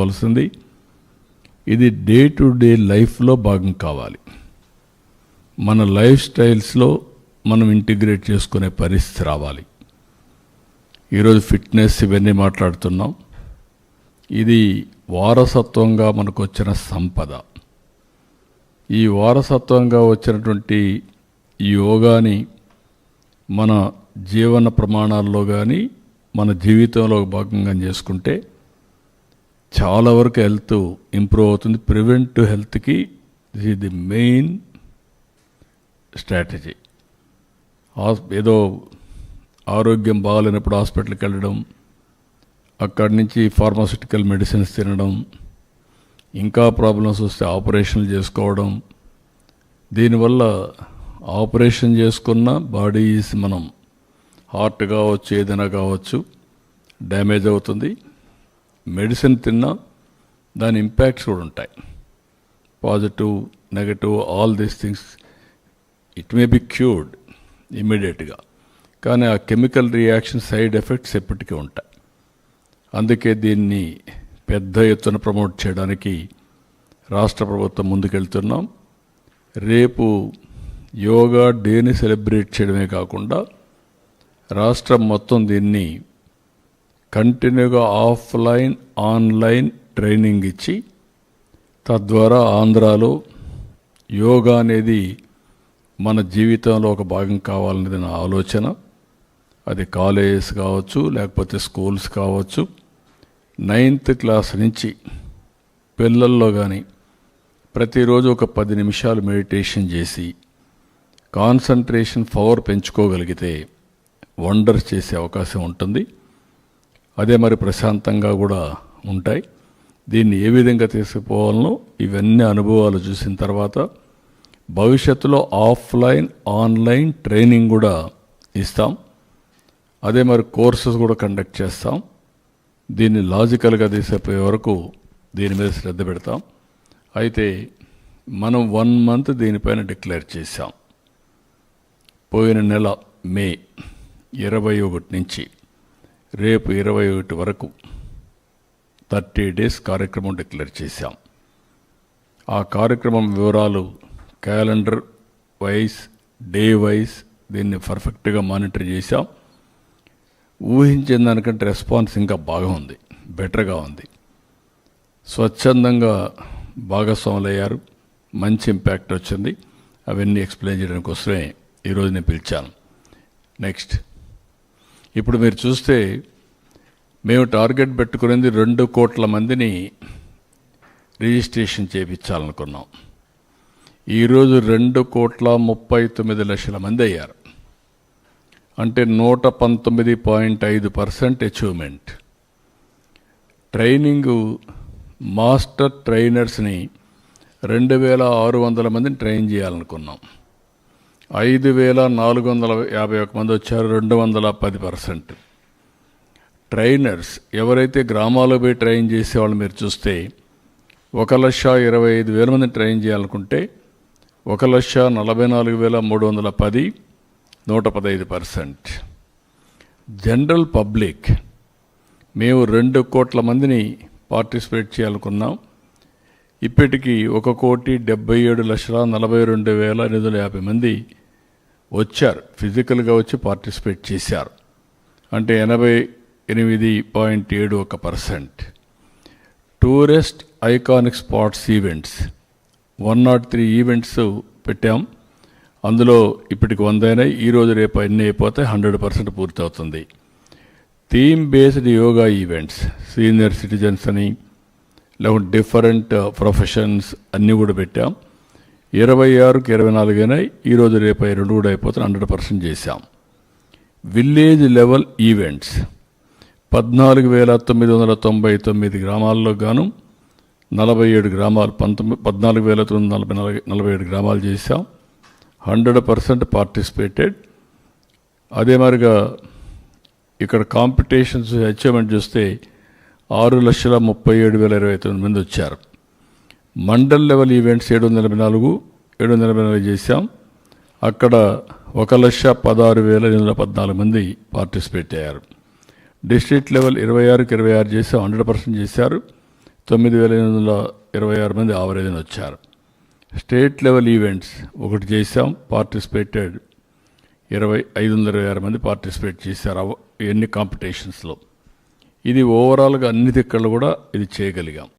వలసింది. ఇది day to day లైఫ్లో భాగం కావాలి. మన లైఫ్ స్టైల్స్లో మనం ఇంటిగ్రేట్ చేసుకునే పరిస్థితి రావాలి. ఈరోజు ఫిట్నెస్ ఇవన్నీ మాట్లాడుతున్నాం. ఇది వారసత్వంగా మనకు వచ్చిన సంపద. ఈ వారసత్వంగా వచ్చినటువంటి ఈ యోగాని మన జీవన ప్రమాణాల్లో కానీ మన జీవితంలో భాగంగా చేసుకుంటే చాలా వరకు హెల్త్ ఇంప్రూవ్ అవుతుంది. ప్రివెంటివ్ హెల్త్కి this is the main strategy. ఏదో ఆరోగ్యం బాగాలేనప్పుడు హాస్పిటల్కి వెళ్ళడం, అక్కడి నుంచి ఫార్మాస్యూటికల్ మెడిసిన్స్ తినడం, ఇంకా ప్రాబ్లమ్స్ వస్తే ఆపరేషన్లు చేసుకోవడం. దీనివల్ల ఆపరేషన్ చేసుకున్న బాడీస్ మనం హార్ట్ కావచ్చు ఏదైనా కావచ్చు డ్యామేజ్ అవుతుంది. మెడిసిన్ తిన్నా దాని ఇంపాక్ట్స్ కూడా ఉంటాయి. Positive negative all these things it may be cured ఇమ్మీడియట్గా, కానీ ఆ కెమికల్ రియాక్షన్ సైడ్ ఎఫెక్ట్స్ ఎప్పటికీ ఉంటాయి. అందుకే దీన్ని పెద్ద ఎత్తున ప్రమోట్ చేయడానికి రాష్ట్ర ప్రభుత్వం ముందుకెళ్తున్నాం. రేపు యోగా డేని సెలబ్రేట్ చేయడమే కాకుండా రాష్ట్రం మొత్తం దీన్ని కంటిన్యూగా ఆఫ్లైన్ ఆన్లైన్ ట్రైనింగ్ ఇచ్చి తద్వారా ఆంధ్రాలో యోగా అనేది మన జీవితంలో ఒక భాగం కావాలనేది నా ఆలోచన. అది కాలేజెస్ కావచ్చు, లేకపోతే స్కూల్స్ కావచ్చు. 9th క్లాస్ నుంచి పిల్లల్లో కానీ ప్రతిరోజు ఒక 10 నిమిషాలు మెడిటేషన్ చేసి కాన్సంట్రేషన్ పవర్ పెంచుకోగలిగితే వండర్స్ చేసే అవకాశం ఉంటుంది. అదే మరి ప్రశాంతంగా కూడా ఉంటాయి. దీన్ని ఏ విధంగా తీసుకుపోవాలనో ఇవన్నీ అనుభవాలు చూసిన తర్వాత భవిష్యత్తులో ఆఫ్లైన్ ఆన్లైన్ ట్రైనింగ్ కూడా ఇస్తాం. అదే మరి కోర్సెస్ కూడా కండక్ట్ చేస్తాం. దీన్ని లాజికల్గా తీసేపోయే వరకు దీని మీద శ్రద్ధ పెడతాం. అయితే మనం 1 month దీనిపైన డిక్లేర్ చేశాం. పోయిన నెల మే 21 నుంచి రేపు 21 వరకు 30 days కార్యక్రమం డిక్లేర్ చేశాం. ఆ కార్యక్రమం వివరాలు క్యాలెండర్ వైజ్ డే వైజ్ దీన్ని పర్ఫెక్ట్గా మానిటర్ చేశాం. ఊహించిన దానికంటే రెస్పాన్స్ ఇంకా బాగా ఉంది, బెటర్గా ఉంది. స్వచ్ఛందంగా భాగస్వాములయ్యారు, మంచి ఇంపాక్ట్ వచ్చింది. అవన్నీ ఎక్స్ప్లెయిన్ చేయడానికి కోసమే ఈరోజు నేను పిలిచాను. నెక్స్ట్, ఇప్పుడు మీరు చూస్తే మేము టార్గెట్ పెట్టుకునేది 2 కోట్ల మందిని రిజిస్ట్రేషన్ చేయించాలనుకున్నాం. ఈరోజు 2,39,00,000 మంది అయ్యారు. అంటే 119.5% అచీవ్మెంట్. ట్రైనింగు మాస్టర్ ట్రైనర్స్ని 2,600 మందిని ట్రైన్ చేయాలనుకున్నాం. 5,451 మంది వచ్చారు, 210%. ట్రైనర్స్ ఎవరైతే గ్రామాల్లో పోయి ట్రైన్ చేసేవాళ్ళు మీరు చూస్తే 1,25,000 మందిని ట్రైన్ చేయాలనుకుంటే 1,44,310, 115%. జనరల్ పబ్లిక్ మేము 2 కోట్ల మందిని పార్టిసిపేట్ చేయాలనుకున్నాం. ఇప్పటికీ 1,77,42,850 మంది వచ్చారు, ఫిజికల్గా వచ్చి పార్టిసిపేట్ చేశారు. అంటే 88.71%. Tourist iconic spots events 103 events పెట్టాం. అందులో ఇప్పటికి 100 అయినాయి. ఈరోజు రేపు అన్నీ అయిపోతే 100% పూర్తవుతుంది. Theme based yoga events senior citizens అని లేకుంటే డిఫరెంట్ ప్రొఫెషన్స్ అన్నీ కూడా పెట్టాం. 26కి 24 అయినాయి. ఈరోజు రేపు 2 కూడా అయిపోతే 100% చేశాం. విలేజ్ లెవెల్ ఈవెంట్స్ 14,999 గ్రామాల్లో గాను 47 గ్రామాలు 14,947 గ్రామాలు చేశాం. 100% పార్టిసిపేటెడ్. అదే మరిగా ఇక్కడ కాంపిటీషన్స్ అచీవ్మెంట్ చూస్తే 6,37,029 మంది వచ్చారు. మండల్ లెవెల్ ఈవెంట్స్ 784 చేశాం. అక్కడ 1,16,814 మంది పార్టిసిపేట్ అయ్యారు. డిస్ట్రిక్ట్ లెవెల్ 26కి 26 చేశాం, 100% చేశారు. 9,826 మంది ఆవరేజ్ని వచ్చారు. స్టేట్ లెవెల్ ఈవెంట్స్ ఒకటి చేశాం, పార్టిసిపేటెడ్ 526 మంది పార్టిసిపేట్ చేశారు ఎన్ని కాంపిటీషన్స్లో. ఇది ఓవరాల్గా అన్ని దిక్కలు కూడా ఇది చేయగలిగాం.